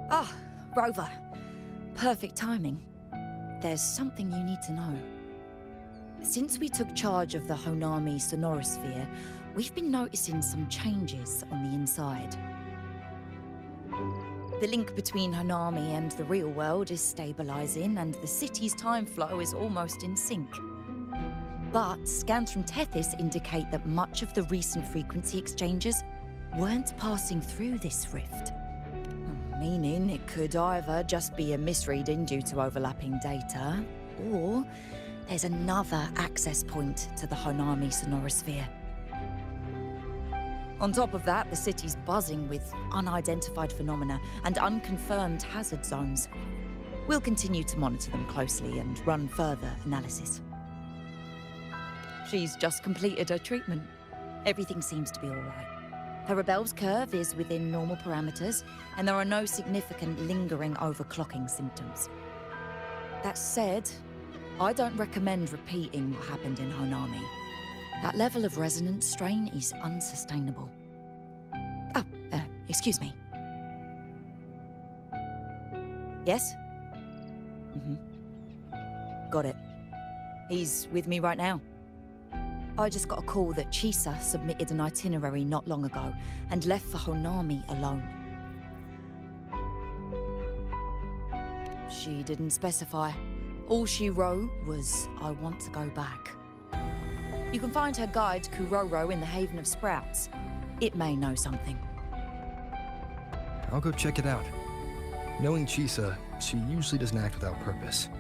Ah, Rover. Perfect timing. There's something you need to know. Since we took charge of the Honami sonorosphere, we've been noticing some changes on the inside. The link between Honami and the real world is stabilizing, and the city's time flow is almost in sync. But scans from Tethys indicate that much of the recent frequency exchanges weren't passing through this rift. Meaning it could either just be a misreading due to overlapping data, or there's another access point to the Honami sonorosphere. On top of that, the city's buzzing with unidentified phenomena and unconfirmed hazard zones. We'll continue to monitor them closely and run further analysis. She's just completed her treatment. Everything seems to be all right. Her rebel's curve is within normal parameters, and there are no significant lingering overclocking symptoms. That said, I don't recommend repeating what happened in Honami. That level of resonance strain is unsustainable. Oh, excuse me. Yes? Got it. He's with me right now. I just got a call that Chisa submitted an itinerary not long ago and left for Honami alone. She didn't specify. All she wrote was, "I want to go back." You can find her guide, Kuroro, in the Haven of Sprouts. It may know something. I'll go check it out. Knowing Chisa, she usually doesn't act without purpose.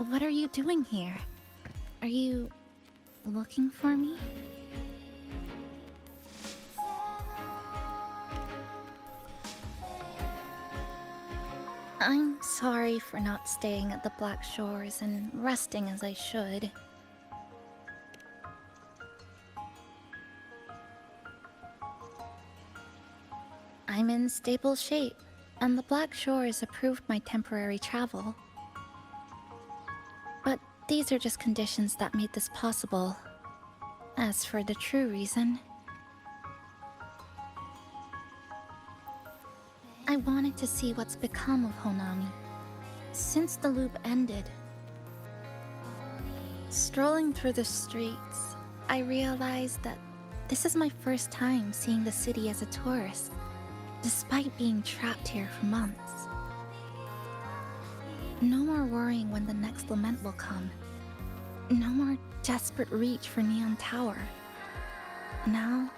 What are you doing here? Are you looking for me? I'm sorry for not staying at the Black Shores and resting as I should. I'm in stable shape, and the Black Shores approved my temporary travel. But these are just conditions that made this possible. As for the true reason, I wanted to see what's become of Honami since the loop ended. Strolling through the streets, I realized that this is my first time seeing the city as a tourist, despite being trapped here for months. No more worrying when the next lament will come. No more desperate reach for Neon Tower. Now,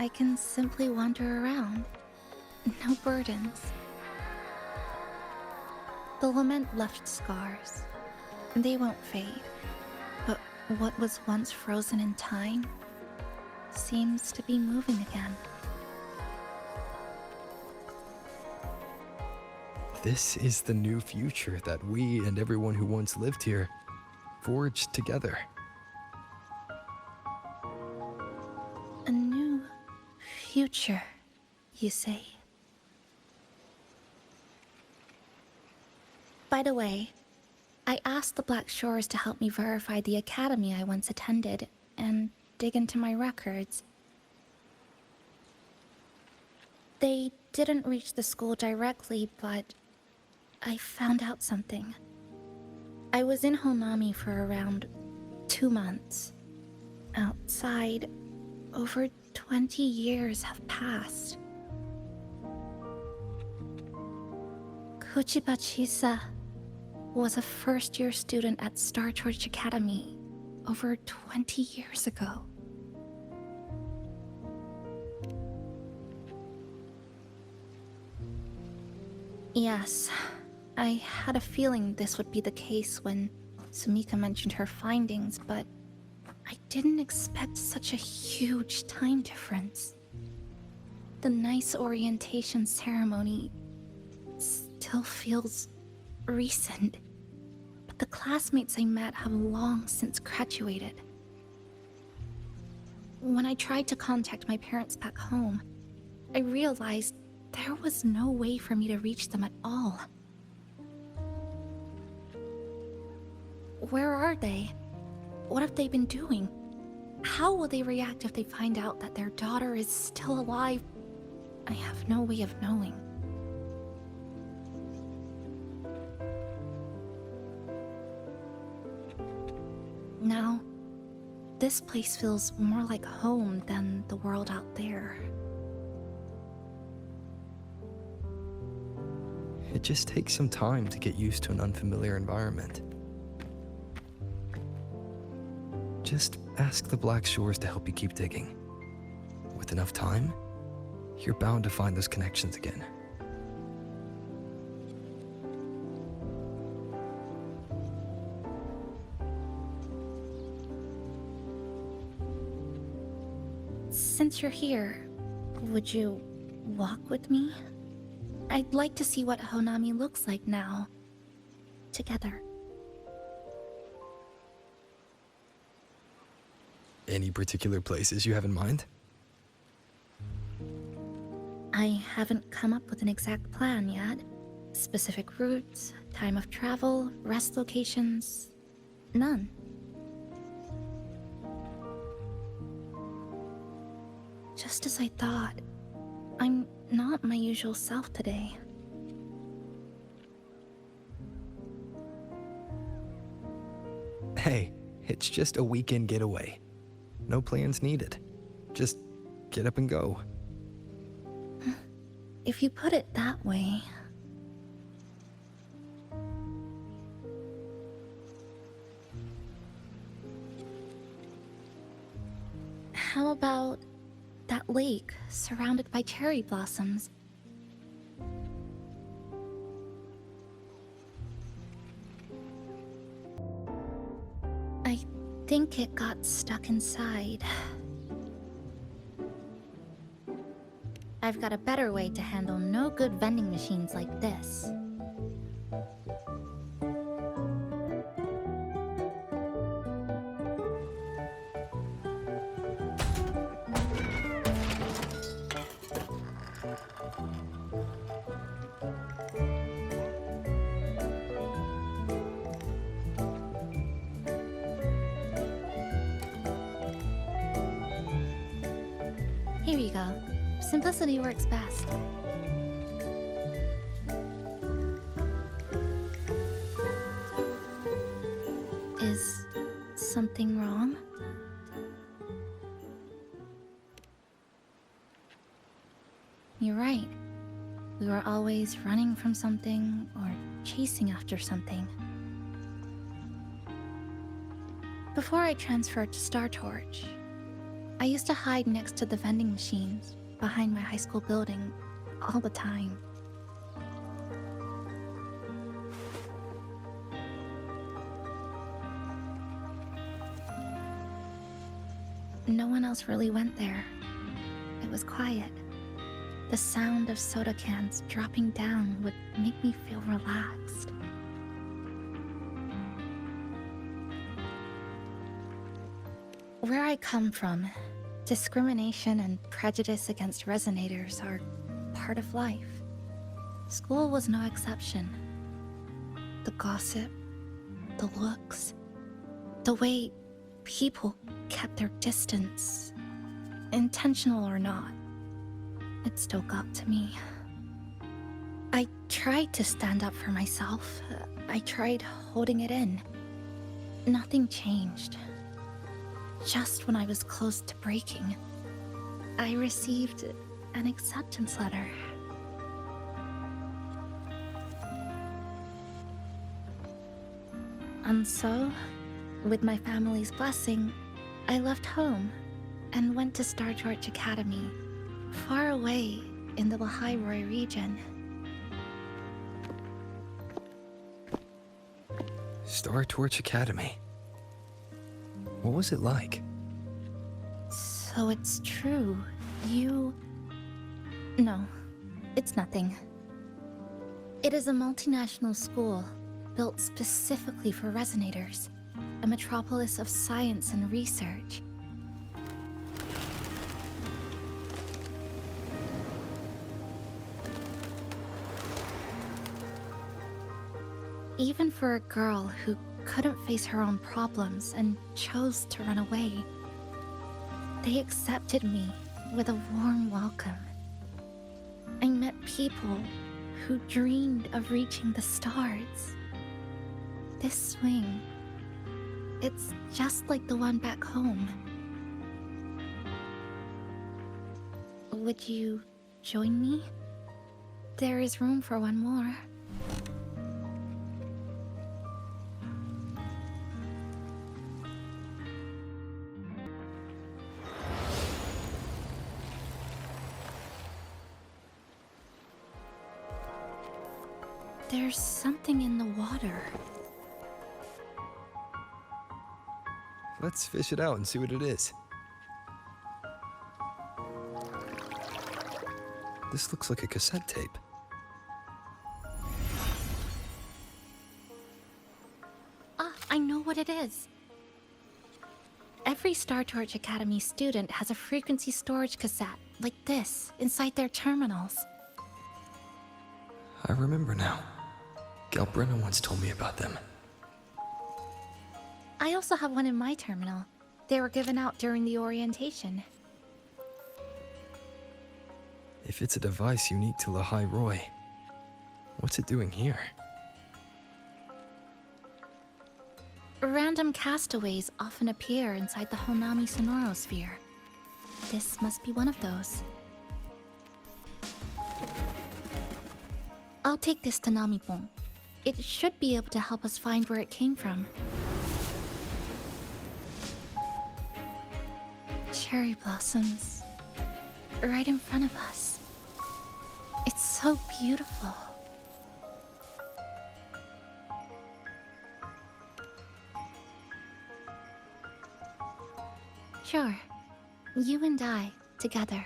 I can simply wander around. No burdens. The lament left scars. They won't fade. But what was once frozen in time seems to be moving again. This is the new future that we and everyone who once lived here forged together. A new future, you say? By the way, I asked the Black Shores to help me verify the academy I once attended and dig into my records. They didn't reach the school directly, but I found out something. I was in Honami for around 2 months. Outside, over 20 years have passed. Kuchiba Chisa was a first-year student at Star Torch Academy over 20 years ago. Yes, I had a feeling this would be the case when Sumika mentioned her findings, but I didn't expect such a huge time difference. The nice orientation ceremony still feels recent, but the classmates I met have long since graduated. When I tried to contact my parents back home, I realized there was no way for me to reach them at all. Where are they? What have they been doing? How will they react if they find out that their daughter is still alive? I have no way of knowing. Now, this place feels more like home than the world out there. It just takes some time to get used to an unfamiliar environment. Just ask the Black Shores to help you keep digging. With enough time, you're bound to find those connections again. Since you're here, would you walk with me? I'd like to see what Honami looks like now. Together. Any particular places you have in mind? I haven't come up with an exact plan yet. Specific routes, time of travel, rest locations, none. Just as I thought, I'm not my usual self today. Hey, it's just a weekend getaway. No plans needed. Just get up and go. If you put it that way... How about that lake surrounded by cherry blossoms? I think it got stuck inside. I've got a better way to handle no good vending machines like this. Here you go. Simplicity works best. Is something wrong? You're right. We were always running from something or chasing after something. Before I transferred to Star Torch, I used to hide next to the vending machines behind my high school building all the time. No one else really went there. It was quiet. The sound of soda cans dropping down would make me feel relaxed. Where I come from, discrimination and prejudice against resonators are part of life. School was no exception. The gossip, the looks, the way people kept their distance, intentional or not, it still got to me. I tried to stand up for myself. I tried holding it in. Nothing changed. Just when I was close to breaking, I received an acceptance letter. And so, with my family's blessing, I left home and went to Star Torch Academy, far away in the Lahairoi region. Star Torch Academy. What was it like? So it's true. No, it's nothing. It is a multinational school built specifically for resonators, a metropolis of science and research. Even for a girl who couldn't face her own problems and chose to run away, they accepted me with a warm welcome. I met people who dreamed of reaching the stars. This swing, it's just like the one back home. Would you join me? There is room for one more. There's something in the water. Let's fish it out and see what it is. This looks like a cassette tape. Ah, I know what it is. Every Star Torch Academy student has a frequency storage cassette, like this, inside their terminals. I remember now. Galbrenna once told me about them. I also have one in my terminal. They were given out during the orientation. If it's a device unique to Lahairoi, what's it doing here? Random castaways often appear inside the Honami sonorosphere. This must be one of those. I'll take this to Namipon. It should be able to help us find where it came from. Cherry blossoms. Right in front of us. It's so beautiful. Sure. You and I, together.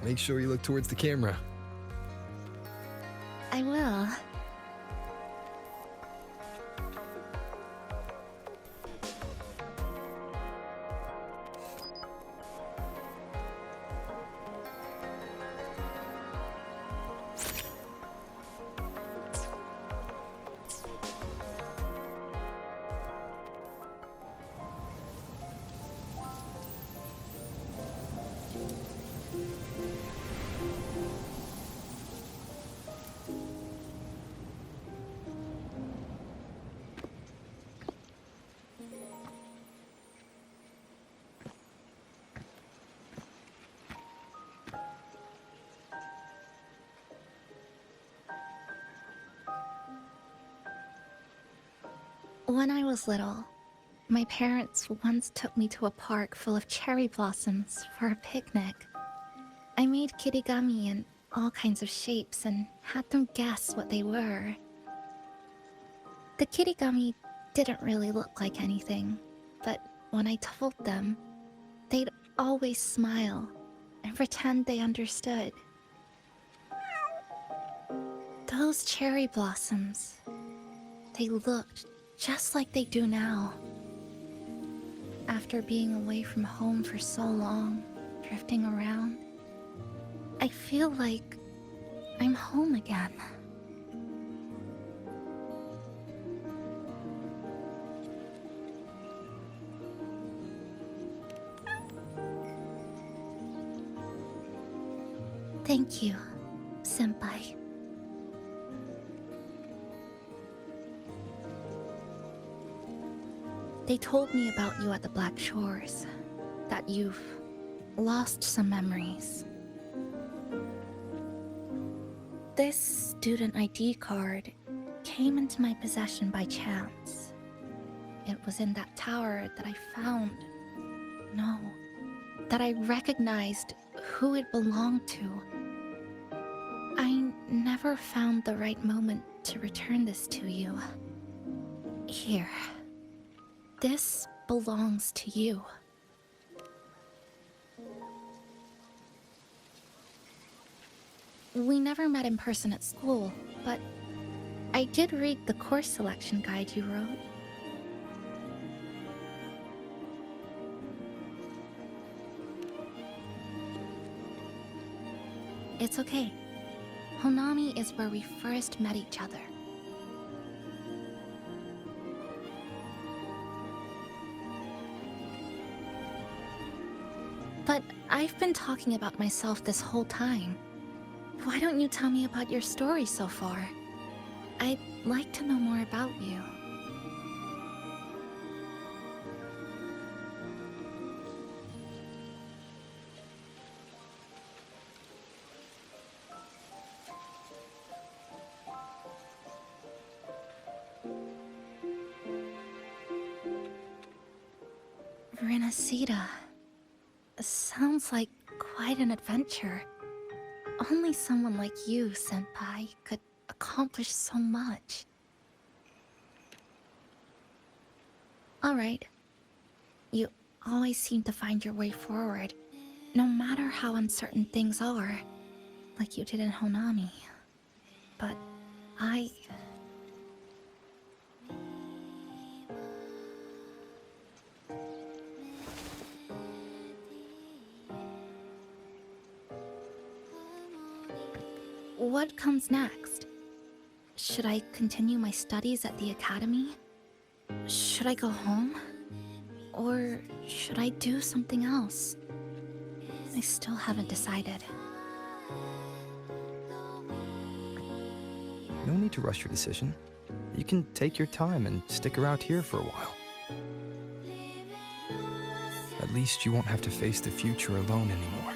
Make sure you look towards the camera. I will. When I was little, my parents once took me to a park full of cherry blossoms for a picnic. I made kirigami in all kinds of shapes and had them guess what they were. The kirigami didn't really look like anything, but when I told them, they'd always smile and pretend they understood. Those cherry blossoms, they looked just like they do now. After being away from home for so long, drifting around, I feel like I'm home again. Thank you, Senpai. They told me about you at the Black Shores, that you've lost some memories. This student ID card came into my possession by chance. It was in that tower that I found. No, that I recognized who it belonged to. I never found the right moment to return this to you. Here. This belongs to you. We never met in person at school, but I did read the course selection guide you wrote. It's okay. Honami is where we first met each other. But I've been talking about myself this whole time. Why don't you tell me about your story so far? I'd like to know more about you. Renacida. Sounds like quite an adventure. Only someone like you, Senpai, could accomplish so much. Alright. You always seem to find your way forward, no matter how uncertain things are, like you did in Honami. But I... What comes next? Should I continue my studies at the academy? Should I go home? Or should I do something else? I still haven't decided. No need to rush your decision. You can take your time and stick around here for a while. At least you won't have to face the future alone anymore.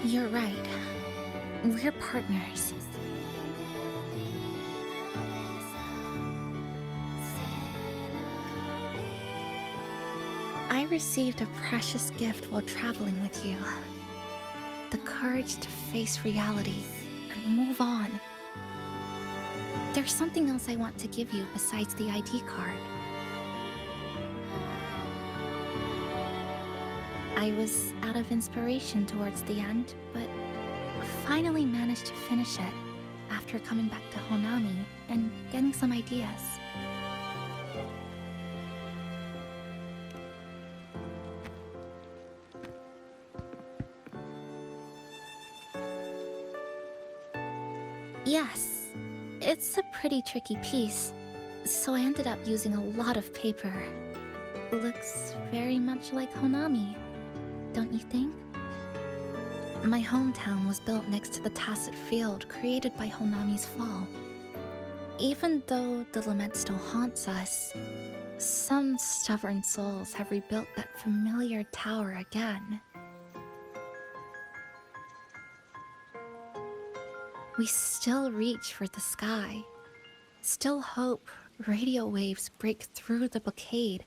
You're right. We're partners. I received a precious gift while traveling with you. The courage to face reality and move on. There's something else I want to give you besides the ID card. I was out of inspiration towards the end, but finally managed to finish it after coming back to Honami and getting some ideas. Yes, it's a pretty tricky piece, so I ended up using a lot of paper. Looks very much like Honami, don't you think? My hometown was built next to the tacit field created by Honami's fall. Even though the lament still haunts us, some stubborn souls have rebuilt that familiar tower again. We still reach for the sky, still hope radio waves break through the blockade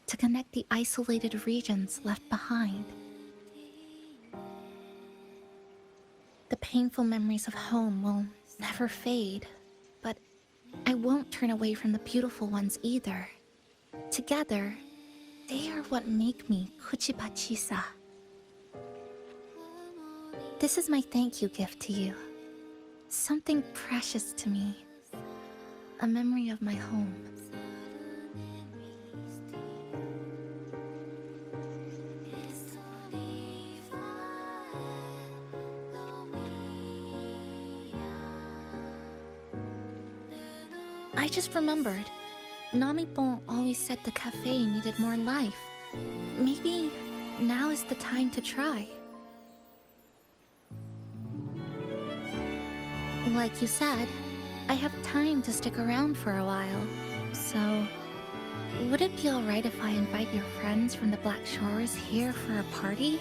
to connect the isolated regions left behind. The painful memories of home will never fade, but I won't turn away from the beautiful ones either. Together, they are what make me Kuchiba Chisa. This is my thank you gift to you. Something precious to me. A memory of my home. I just remembered. Namipon always said the cafe needed more life. Maybe now is the time to try. Like you said, I have time to stick around for a while. So, would it be alright if I invite your friends from the Black Shores here for a party?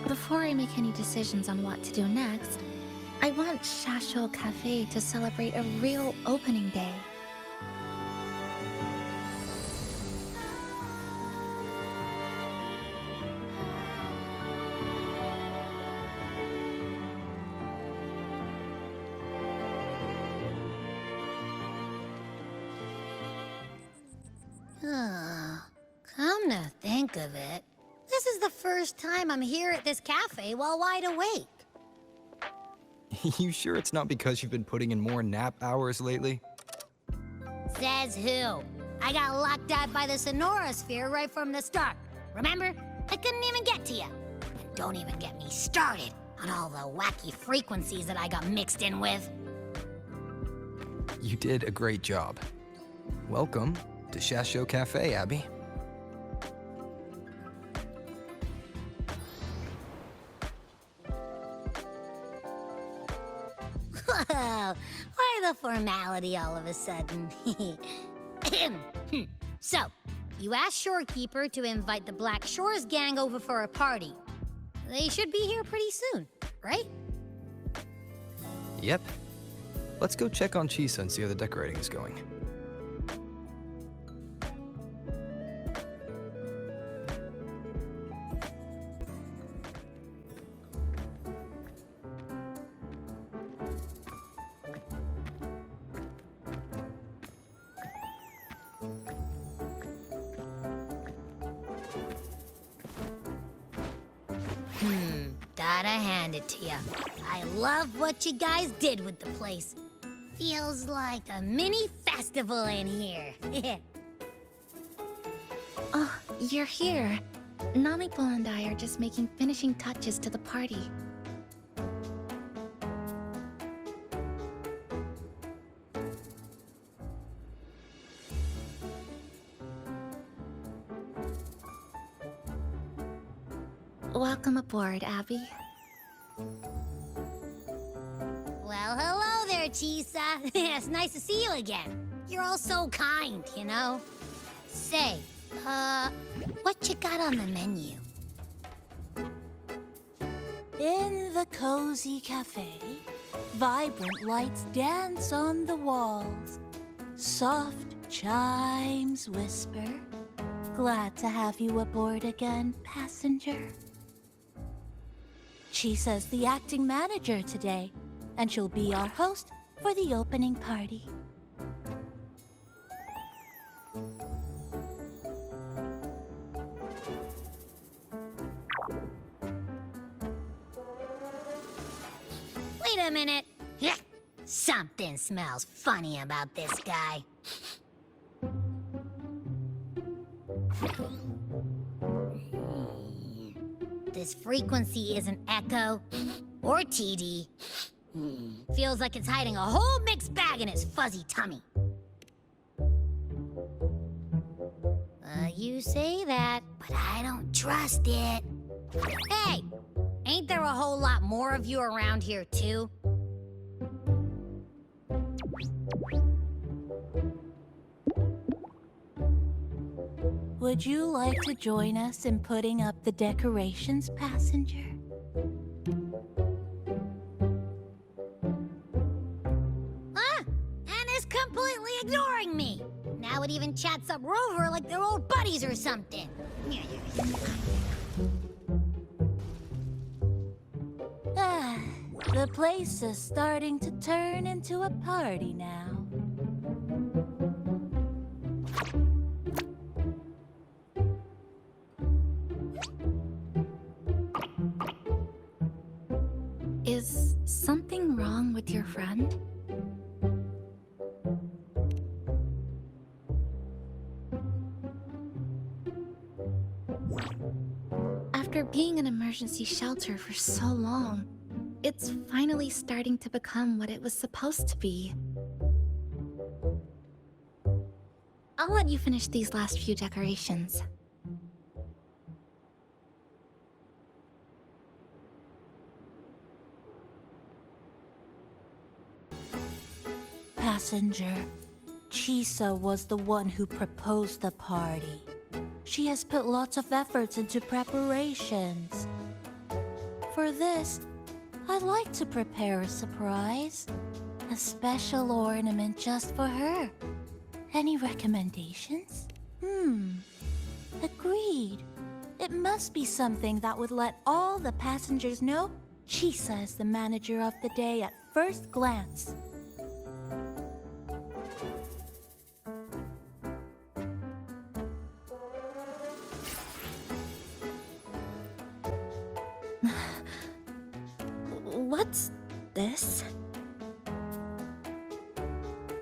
Before I make any decisions on what to do next, I want Shasho Cafe to celebrate a real opening day. Come to think of it, this is the first time I'm here at this cafe while wide awake. You sure it's not because you've been putting in more nap hours lately? Says who? I got locked out by the Sonora Sphere right from the start. Remember? I couldn't even get to you. And don't even get me started on all the wacky frequencies that I got mixed in with. You did a great job. Welcome to Shasho Cafe, Abby. Whoa, why the formality all of a sudden? So, you asked Shorekeeper to invite the Black Shores gang over for a party. They should be here pretty soon, right? Yep. Let's go check on Chisa and see how the decorating is going. Gotta hand it to you. I love what you guys did with the place. Feels like a mini festival in here. Oh, you're here. Namipon and I are just making finishing touches to the party. Welcome aboard, Abby. Well, hello there, Chisa. It's nice to see you again. You're all so kind, you know? Say, what you got on the menu? In the cozy cafe, vibrant lights dance on the walls. Soft chimes whisper. Glad to have you aboard again, passenger. Chisa's the acting manager today, and she'll be our host for the opening party. Wait a minute. Something smells funny about this guy. This frequency isn't echo or TD. Feels like it's hiding a whole mixed bag in its fuzzy tummy. You say that, but I don't trust it. Hey, ain't there a whole lot more of you around here too? Would you like to join us in putting up the decorations, passenger? And is completely ignoring me. Now it even chats up Rover like they're old buddies or something. The place is starting to turn into a party now. Is something wrong with your friend? After being an emergency shelter for so long. It's finally starting to become what it was supposed to be. I'll let you finish these last few decorations. Passenger, Chisa was the one who proposed the party. She has put lots of efforts into preparations. For this, I'd like to prepare a surprise. A special ornament just for her. Any recommendations? Agreed. It must be something that would let all the passengers know Chisa is the manager of the day at first glance. What's this?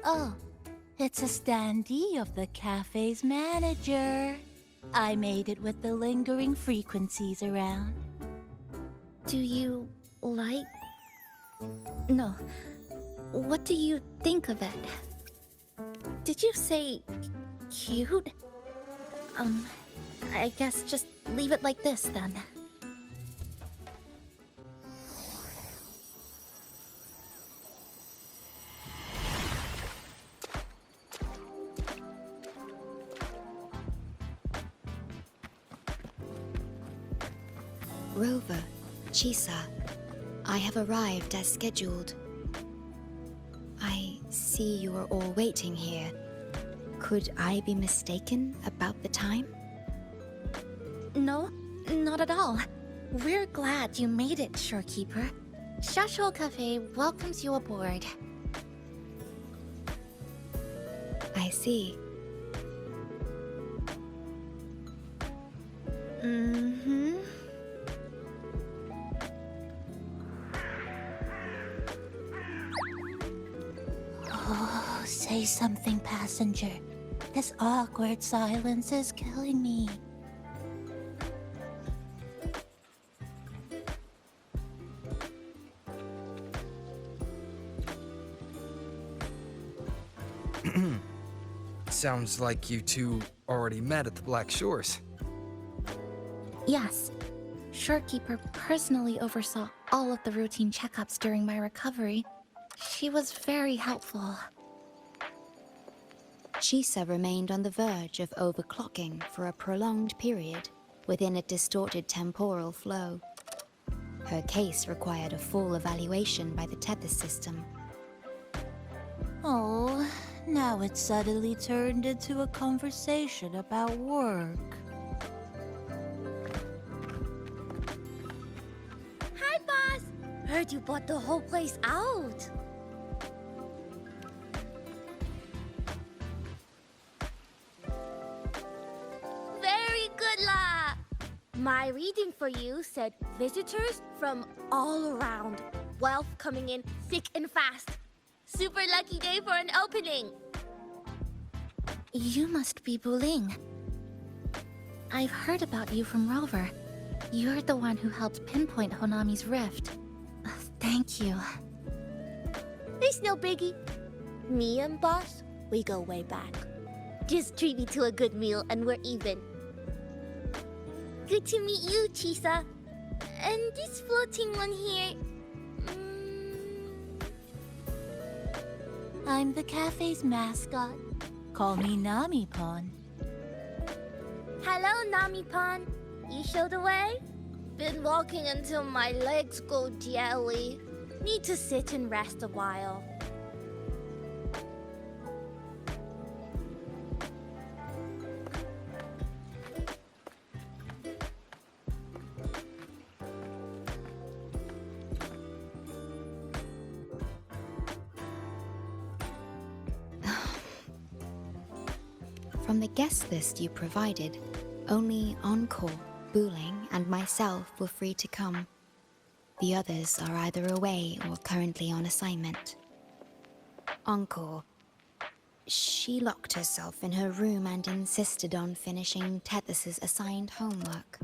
Oh, it's a standee of the cafe's manager. I made it with the lingering frequencies around. Do you like... No. What do you think of it? Did you say cute? I guess just leave it like this then. Rover, Chisa, I have arrived as scheduled. I see you are all waiting here. Could I be mistaken about the time? No, not at all. We're glad you made it, Shorekeeper. Shashol Cafe welcomes you aboard. I see. Mm-hmm. Oh, say something, passenger. This awkward silence is killing me. Sounds like you two already met at the Black Shores. Yes. Shorekeeper personally oversaw all of the routine checkups during my recovery. She was very helpful. Chisa remained on the verge of overclocking for a prolonged period within a distorted temporal flow. Her case required a full evaluation by the Tethys system. Oh, now it's suddenly turned into a conversation about work. Hi, boss! Heard you bought the whole place out. Very good, La! My reading for you said visitors from all around. Wealth coming in thick and fast. Super lucky day for an opening. You must be Buling. I've heard about you from Rover. You're the one who helped pinpoint Honami's rift. Thank you. It's no biggie. Me and boss, we go way back. Just treat me to a good meal and we're even. Good to meet you, Chisa. And this floating one here... I'm the cafe's mascot. Call me Nami-pon. Hello, Nami-pon. You show the way? Been walking until my legs go jelly. Need to sit and rest a while. From the guest list you provided, only Encore, Booling, and myself were free to come. The others are either away or currently on assignment. Encore. She locked herself in her room and insisted on finishing Tethys's assigned homework.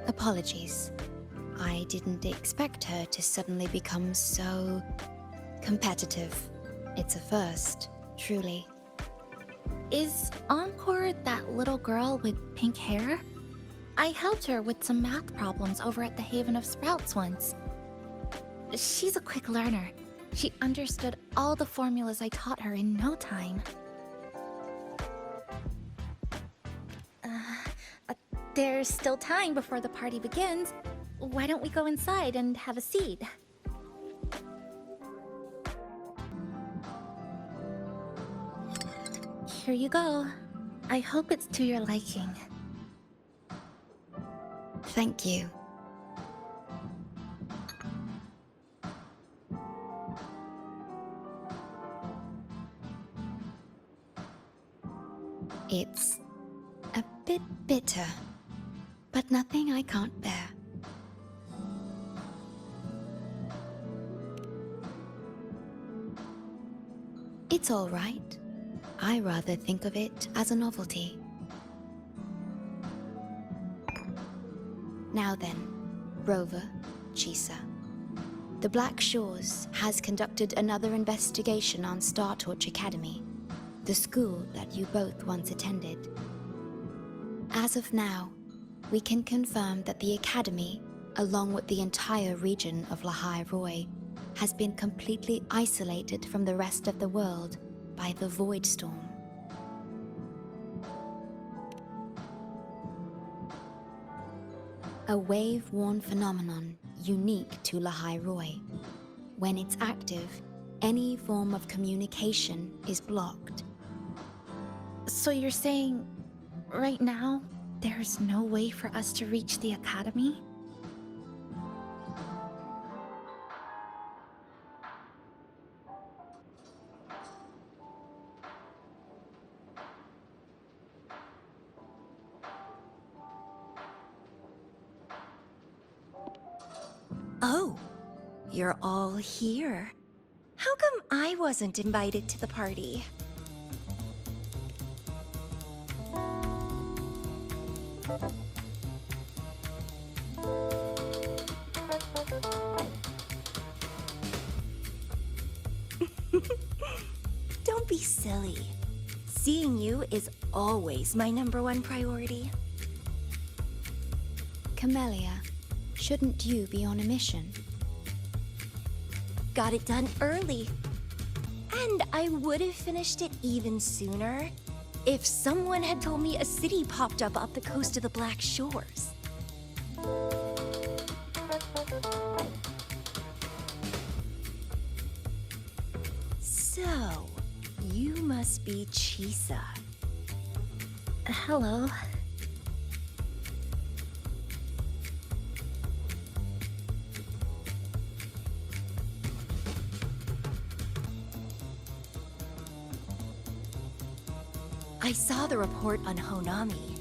Apologies. I didn't expect her to suddenly become so competitive. It's a first, truly. Is Encore that little girl with pink hair? I helped her with some math problems over at the Haven of Sprouts once. She's a quick learner. She understood all the formulas I taught her in no time. There's still time before the party begins. Why don't we go inside and have a seat? Here you go. I hope it's to your liking. Thank you. It's a bit bitter, but nothing I can't bear. It's all right. I rather think of it as a novelty. Now then, Rover, Chisa. The Black Shores has conducted another investigation on Star Torch Academy, the school that you both once attended. As of now, we can confirm that the Academy, along with the entire region of Lahai Roi, has been completely isolated from the rest of the world by the Void Storm. A wave-worn phenomenon unique to Lahai Roi. When it's active, any form of communication is blocked. So you're saying, right now, there's no way for us to reach the Academy? Oh, you're all here. How come I wasn't invited to the party? Don't be silly. Seeing you is always my #1 priority. Camellia, shouldn't you be on a mission? Got it done early. And I would have finished it even sooner if someone had told me a city popped up off the coast of the Black Shores. So, you must be Chisa. Hello. I saw the report on Honami.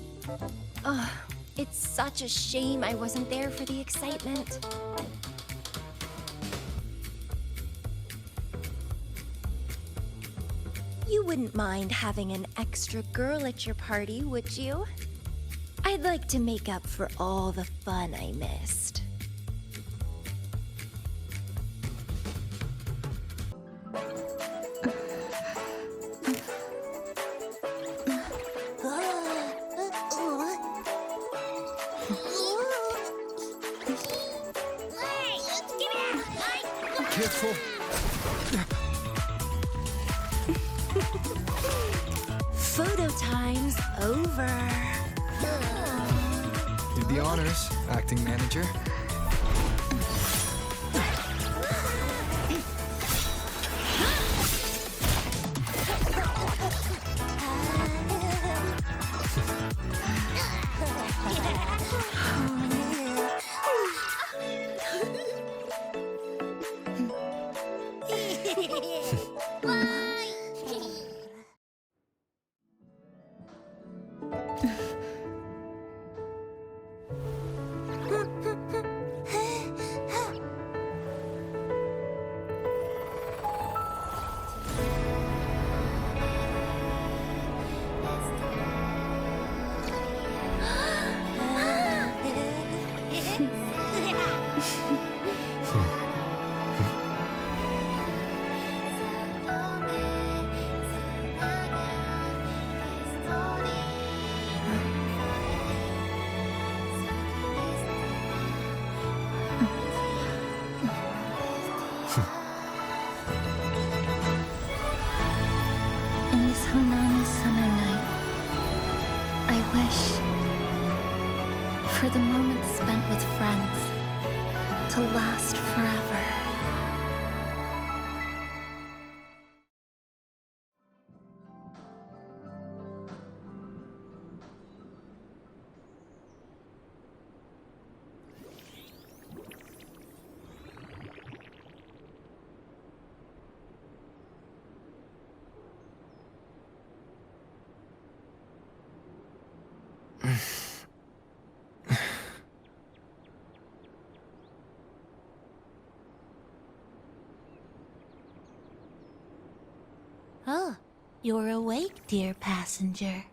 Ugh, it's such a shame I wasn't there for the excitement. You wouldn't mind having an extra girl at your party, would you? I'd like to make up for all the fun I missed. Careful. Photo time's over. Did the honors, acting manager. In this Honami summer night, I wish for the moments spent with friends to last forever. Oh, you're awake, dear passenger.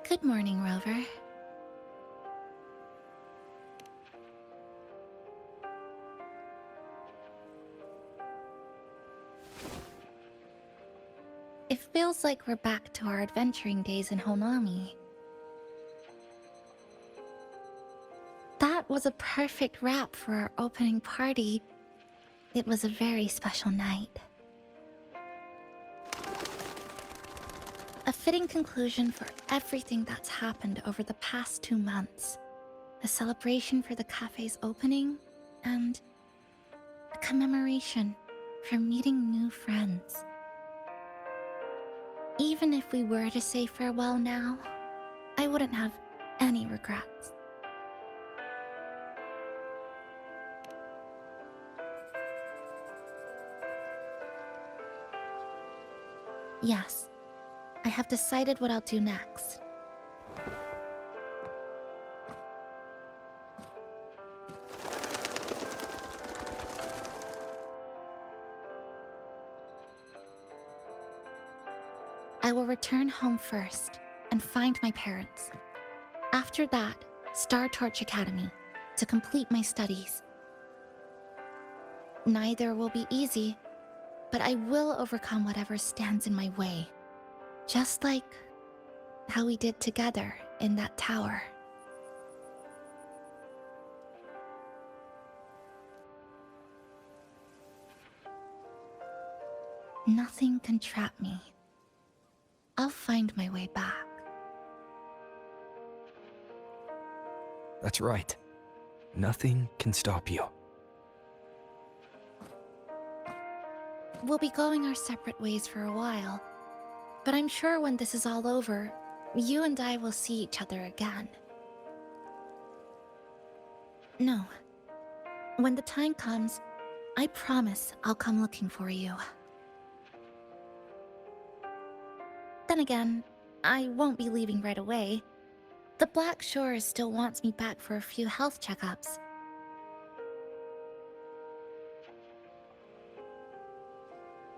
Good morning, Rover. It feels like we're back to our adventuring days in Honami. That was a perfect wrap for our opening party. It was a very special night. A fitting conclusion for everything that's happened over the past 2 months. A celebration for the cafe's opening, and a commemoration for meeting new friends. Even if we were to say farewell now, I wouldn't have any regrets. Yes, I have decided what I'll do next. I will return home first and find my parents. After that, Star Torch Academy to complete my studies. Neither will be easy, but I will overcome whatever stands in my way. Just like how we did together in that tower. Nothing can trap me. I'll find my way back. That's right. Nothing can stop you. We'll be going our separate ways for a while, but I'm sure when this is all over, you and I will see each other again. No. When the time comes, I promise I'll come looking for you. Then again, I won't be leaving right away. The Black Shores still wants me back for a few health checkups.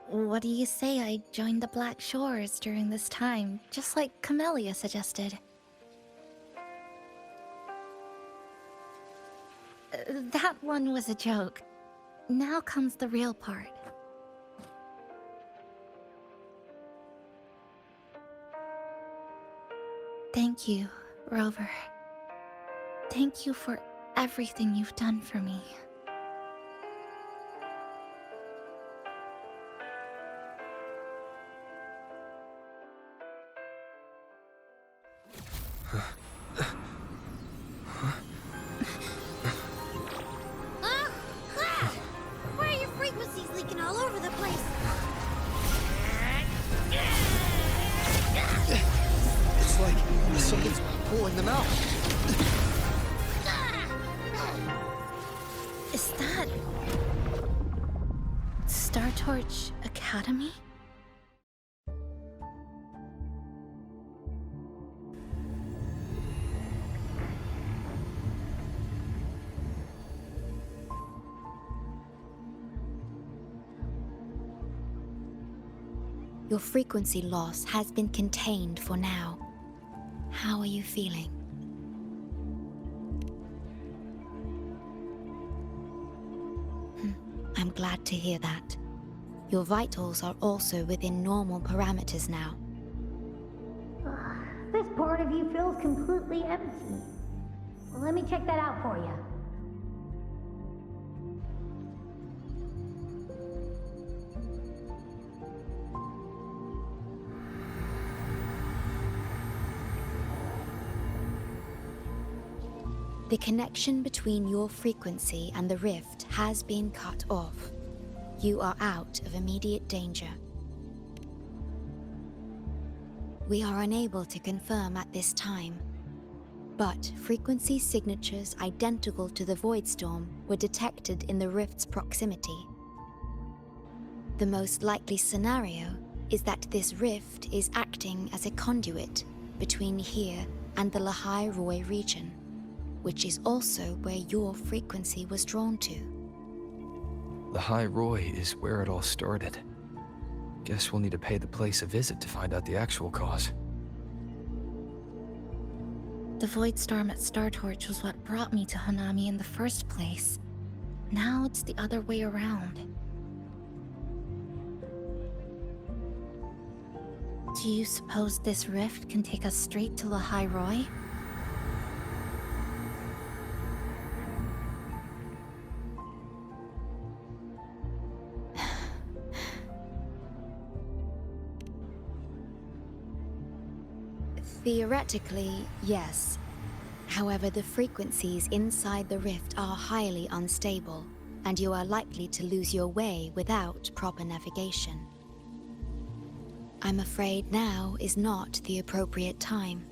What do you say I join the Black Shores during this time, just like Camellia suggested? That one was a joke. Now comes the real part. Thank you, Rover. Thank you for everything you've done for me. Why are your frequencies leaking all over the place? It's like something's pulling them out. Is that... Star Torch Academy? Your frequency loss has been contained for now. How are you feeling? I'm glad to hear that. Your vitals are also within normal parameters now. This part of you feels completely empty. Well, let me check that out for you. The connection between your frequency and the rift has been cut off. You are out of immediate danger. We are unable to confirm at this time, but frequency signatures identical to the Void Storm were detected in the rift's proximity. The most likely scenario is that this rift is acting as a conduit between here and the Lahai Roi region, which is also where your frequency was drawn to. The High Roy is where it all started. Guess we'll need to pay the place a visit to find out the actual cause. The Void Storm at Star Torch was what brought me to Hanami in the first place. Now it's the other way around. Do you suppose this rift can take us straight to Lahai Roi? Theoretically, yes. However, the frequencies inside the rift are highly unstable, and you are likely to lose your way without proper navigation. I'm afraid now is not the appropriate time.